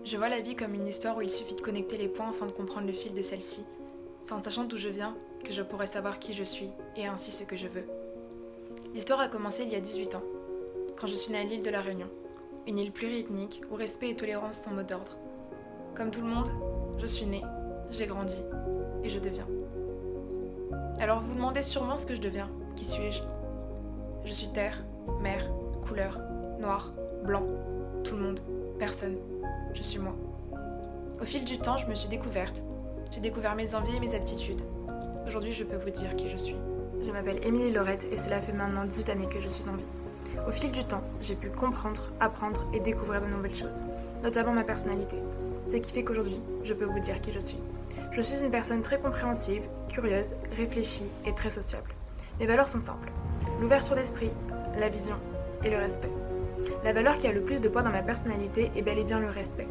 Je vois la vie comme une histoire où il suffit de connecter les points afin de comprendre le fil de celle-ci. C'est en sachant d'où je viens que je pourrai savoir qui je suis et ainsi ce que je veux. L'histoire a commencé il y a 18 ans, quand je suis née à l'île de la Réunion, une île pluriethnique où respect et tolérance sont mot d'ordre. Comme tout le monde, je suis née, j'ai grandi et je deviens. Alors vous vous demandez sûrement ce que je deviens. Qui suis-je? Je suis terre, mer, couleur, noir, blanc, tout le monde, personne. Je suis moi. Au fil du temps, je me suis découverte. J'ai découvert mes envies et mes aptitudes. Aujourd'hui, je peux vous dire qui je suis. Je m'appelle Émilie Laurette et cela fait maintenant 18 années que je suis en vie. Au fil du temps, j'ai pu comprendre, apprendre et découvrir de nouvelles choses, notamment ma personnalité. Ce qui fait qu'aujourd'hui, je peux vous dire qui je suis. Je suis une personne très compréhensive, curieuse, réfléchie et très sociable. Mes valeurs sont simples. L'ouverture d'esprit, la vision et le respect. La valeur qui a le plus de poids dans ma personnalité est bel et bien le respect.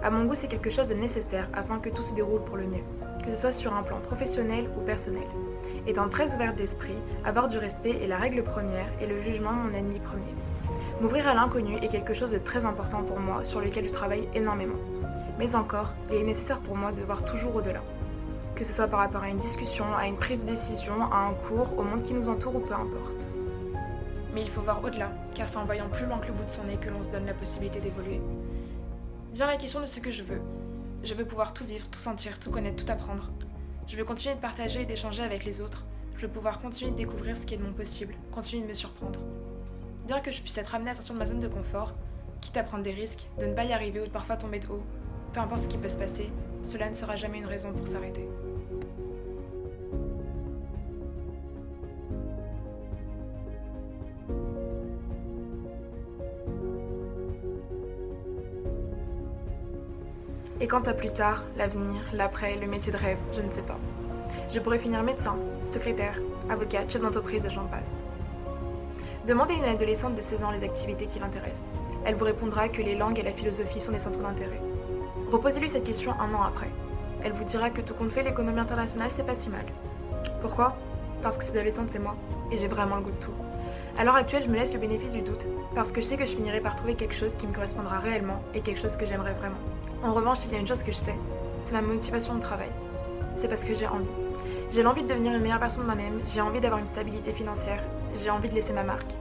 À mon goût, c'est quelque chose de nécessaire afin que tout se déroule pour le mieux, que ce soit sur un plan professionnel ou personnel. Étant très ouverte d'esprit, avoir du respect est la règle première et le jugement mon ennemi premier. M'ouvrir à l'inconnu est quelque chose de très important pour moi, sur lequel je travaille énormément. Mais encore, il est nécessaire pour moi de voir toujours au-delà. Que ce soit par rapport à une discussion, à une prise de décision, à un cours, au monde qui nous entoure ou peu importe. Mais il faut voir au-delà, car c'est en voyant plus loin que le bout de son nez que l'on se donne la possibilité d'évoluer. Vient la question de ce que je veux. Je veux pouvoir tout vivre, tout sentir, tout connaître, tout apprendre. Je veux continuer de partager et d'échanger avec les autres. Je veux pouvoir continuer de découvrir ce qui est de mon possible, continuer de me surprendre. Bien que je puisse être amenée à sortir de ma zone de confort, quitte à prendre des risques, de ne pas y arriver ou de parfois tomber de haut, peu importe ce qui peut se passer, cela ne sera jamais une raison pour s'arrêter. Et quant à plus tard, l'avenir, l'après, le métier de rêve, je ne sais pas. Je pourrais finir médecin, secrétaire, avocate, chef d'entreprise et j'en passe. Demandez à une adolescente de 16 ans les activités qui l'intéressent. Elle vous répondra que les langues et la philosophie sont des centres d'intérêt. Reposez-lui cette question un an après. Elle vous dira que tout compte fait, l'économie internationale, c'est pas si mal. Pourquoi? Parce que cette adolescente, c'est moi, et j'ai vraiment le goût de tout. À l'heure actuelle, je me laisse le bénéfice du doute, parce que je sais que je finirai par trouver quelque chose qui me correspondra réellement et quelque chose que j'aimerais vraiment. En revanche, il y a une chose que je sais, c'est ma motivation de travail. C'est parce que j'ai envie. J'ai l'envie de devenir une meilleure version de moi-même, j'ai envie d'avoir une stabilité financière, j'ai envie de laisser ma marque.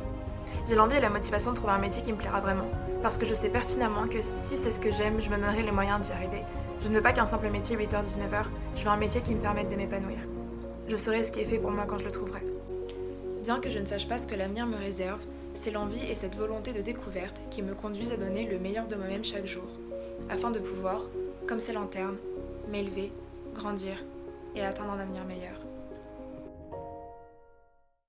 J'ai l'envie et la motivation de trouver un métier qui me plaira vraiment, parce que je sais pertinemment que si c'est ce que j'aime, je me donnerai les moyens d'y arriver. Je ne veux pas qu'un simple métier 8h-19h, je veux un métier qui me permette de m'épanouir. Je saurai ce qui est fait pour moi quand je le trouverai. Bien que je ne sache pas ce que l'avenir me réserve, c'est l'envie et cette volonté de découverte qui me conduisent à donner le meilleur de moi-même chaque jour, afin de pouvoir, comme ces lanternes, m'élever, grandir et atteindre un avenir meilleur.